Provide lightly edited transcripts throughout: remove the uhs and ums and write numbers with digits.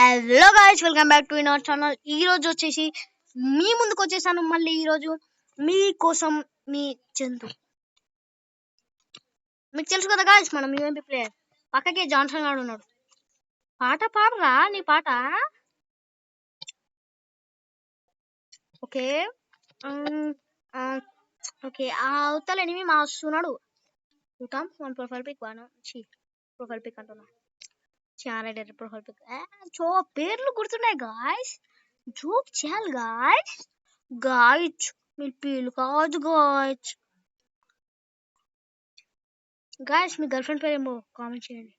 Hello guys, welcome back to our channel. ఈ రోజు వచ్చేసి మీ ముందుకు వచ్చేసాను మళ్ళీ. ఈ రోజు మీకోసం మీ చందు. మీకు తెలుసు కదా గైస్, మనం యూఎంపీ ప్లేయర్. పక్కకే జాన్సన్ గారు ఉన్నాడు. పాట పాడరా నీ పాట. ఓకే ఓకే, ఆ అవతల ఎనిమి మా వస్తున్నాడు. చూద్దాం. One profile pic profile pic అంటున్నా. చాలా ప్రొఫైల్ పిక్. పేర్లు గుర్తున్నాయి గాయస్. జోక్ చేయాలి గాయస్. గాయస్ మీరు పేర్లు కాదు గాయస్. గాయస్ మీ గర్ల్ ఫ్రెండ్ పేరేమో కామెంట్ చేయండి.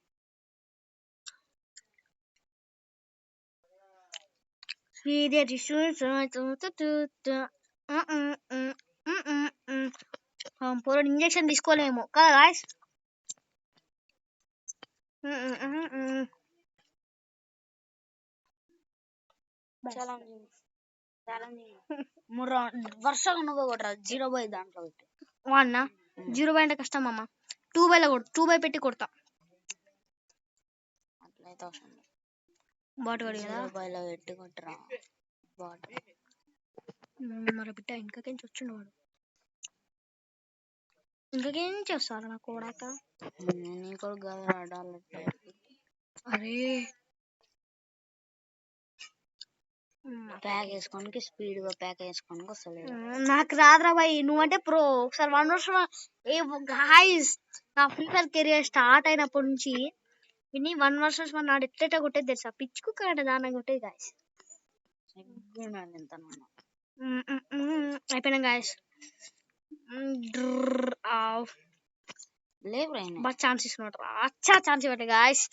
పోరాడు ఇంజక్షన్ తీసుకోలేము కదా గాయస్. వర్షంగా నువ్వు కొట్టరా 0 బై దాంట్లో పెట్టి వాడినా 0 బై అంటే కష్టం అమ్మ. 2 బైలో కొడు. 2 బై పెట్టి కొడతా. అట్లయితే అవసరం బాట్ వాడి కదా 0 బైలో పెట్టి కొట్టరా బాట్. మరి బిడ్డ ఇంకకేం వచ్చిండు వాడు. ఇంకకేం చేస్తారు నా కోడాక. నీ కూడా గదర్ ఆడాలంటే అరే ప్యాక్ వేసుకోనికి స్పీడ్ గా ప్యాక్ వేసుకోనికి వస్తలేదు. నాకు రాదురా బాయ్. నువ్వంటే ప్రో. ఒకసారి 1 వర్షం గాయస్, నా ఫ్రీ ఫైర్ కెరియర్ స్టార్ట్ అయినప్పటి నుంచి విని 1 వర్సెస్ 1 నాడు ఎట్లెట్లా కొట్టేది తెలుసా. పిచ్చుకు కాడ దాన్ని కొట్టేది గాయస్. అయిపోయినా గాయస్. ఛాన్స్ ఇస్తున్నాడు. అచ్చా ఛాన్స్ ఇవ్వట్లే గాయస్.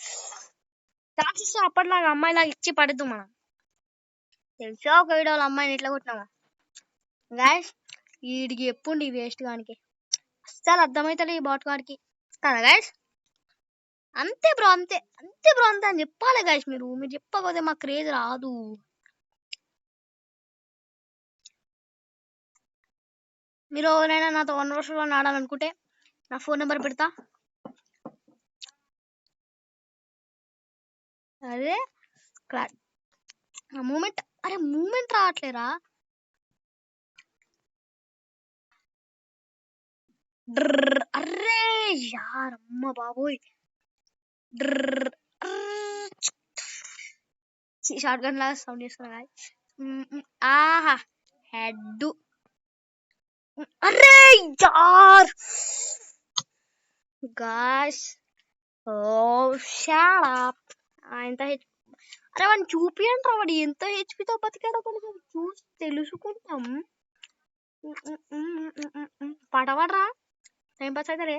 ఛాన్స్ ఇస్తే అప్పటిలాగా అమ్మాయిలాగా ఇచ్చి పడద్దు మనం. తెలుసా ఒక వీడియోలో అమ్మాయిని ఎట్లా కొట్టినామా గాయస్. వీడికి ఎప్పుడు వేస్ట్ గానికి అస్సలు అర్థమైతలే ఈ బాట్ గాడికి కదా గాయస్. అంతే బ్రో, అంతే అంతే బ్రో, అంతే అని చెప్పాలి గాయస్. మీరు చెప్పకపోతే మాకు క్రేజ్ రాదు. మీరు ఎవరైనా నాతో 1 వర్షంలో ఆడాలనుకుంటే నా ఫోన్ నెంబర్ పెడతా. అదే మూమెంట్. అరే మూమెంట్ రావట్లేరా. అర్రే యార్ అమ్మ బాబోయ్. షార్ట్ గన్ లాగా సౌండ్ చేస్తున్నా. ఆహా హెడ్. అరే యార్ గాష్. ఓ షట్ అప్. ఎంత అరే వాడిని చూపియండి రా. వాడు ఎంత హెచ్పితో బతికాడో కొంచెం చూసి తెలుసుకుంటాం. పాట పాడరా, టైం పాస్ అవుతారే.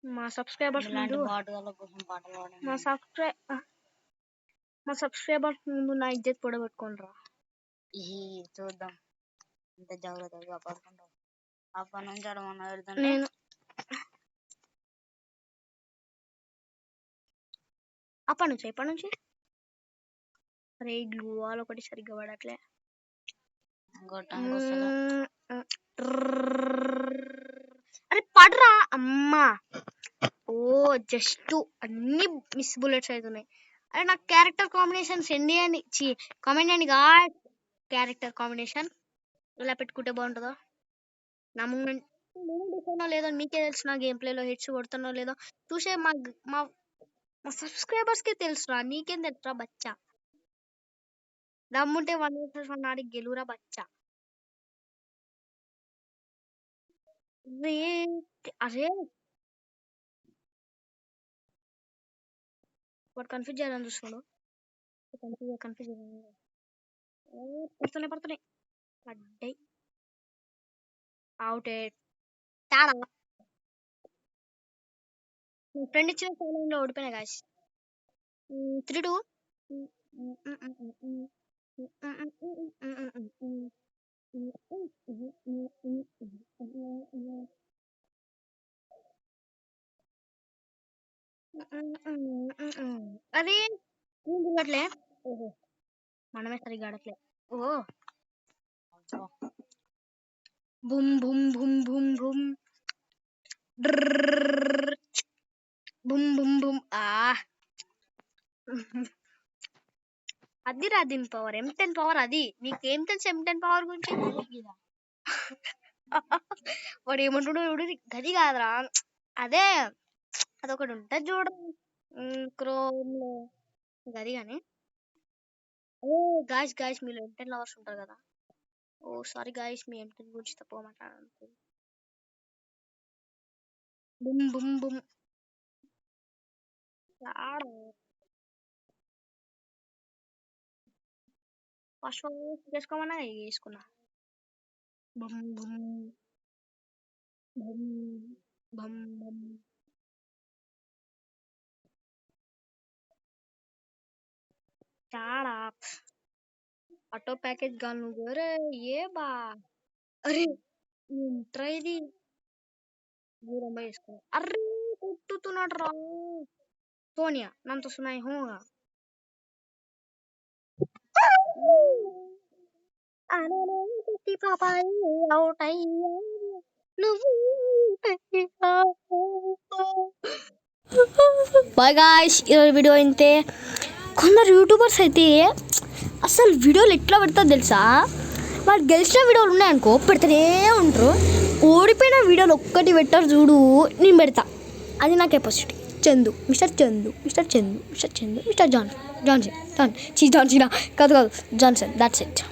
మా సబ్స్క్రైబర్స్ ముందు మా సబ్స్క్రైబర్స్ ముందు నా ఇజ్జత్ పొడగొట్టుకోండి రా. చూద్దాం ఎంత జాగ్రత్తగా పడుకుంటావు. అప్పటి నుంచి అడమన్నా పెడుతుంటే నేను ఇప్పటి నుంచి అరే గ్లూ వాల్ ఒకటి సరిగ్గా పడట్లే. అరే పడరా అమ్మా. ఓ జస్ట్ అన్ని మిస్ బుల్లెట్స్ అవుతున్నాయి. అరే నాకు క్యారెక్టర్ కాంబినేషన్ సెండ్ చేయండి. కామెంట్ చేయండి గా. క్యారెక్టర్ కాంబినేషన్ ఇలా పెట్టుకుంటే బాగుంటుందో. నా మూమెంట్ ఇస్తానో లేదో మీకే తెలుసు. నా గేమ్ ప్లేలో హిట్స్ కొడుతానో లేదో చూసే మా మా సబ్స్క్రైబర్స్ కి తెలుసురా. నీకేం తెలుసురా బచ్చా. దమ్ముంటే 1 వర్సెస్ 1 ఆడి గెలువురా బచ్చా. అరే వాడు కన్ఫ్యూజ్ చేయాలని చూస్తున్నాడు. కన్ఫ్యూజ్ పడుతున్నాయి పడ్డాయి. అవుట్ తాడా. ఫ్రెండ్ ఇచ్చిన సైలెంట్ లో ఓడిపోయినా గాయస్. 3-2. అరే ఏం తిరగట్లే. ఓహో మనమే సరిగ్గా ఆడట్లే. ఓ బుమ్ బుమ్ బుమ్ బుమ్ బుమ్ బుమ్ బుమ్ బుమ్. అది రా దీని పవర్ M10 పవర్ అది. నీకేం తెలుసు M10 పవర్ గురించి? వాడు ఏమంటున్నాడు చూడు, గది కాదురా, అదే అదొకటి ఉంటది చూడు క్రోమ్ లో, గది కానీ. ఓ గాయస్ మీలో M10 లవర్స్ ఉంటారు కదా. ఓ సారీ గాయస్, మీ M10 గురించి తక్కువ మాట్లాడాను. బుమ్ బుమ్ బుమ్ ఫస్ట్ చేసుకోమన్నా వేసుకున్నా. బమ్ బమ్ బమ్ బమ్ బమ్ చాలా ఆటో ప్యాకేజ్ గాను గోరే ఏ బా. అరే ఏంట్రా ఇది, దూరంగా వేసుకున్నా. అర్రే కొట్టుతున్నాడు రా సోనియా నంత సునాయి హోగా. అవుట్ అయ్యా నువ్వు. బాయ్ గాయ్స్, ఈరోజు వీడియో ఇంతే. కొందరు యూట్యూబర్స్ అయితే అసలు వీడియోలు ఎట్లా పెడతారు తెలుసా, వాళ్ళు గెలిచిన వీడియోలు ఉన్నాయనుకో పెడతానే ఉంటారు, ఓడిపోయిన వీడియోలు ఒక్కటి పెట్టారు చూడు, నేను పెడతా. అది నా capacity. Chandu mister Chandu mister Chandu mister Chandu mister Johnson Johnson John చీ జాన్సన్ కాదు కాదు జాన్సన్, దాట్స్ ఇట్.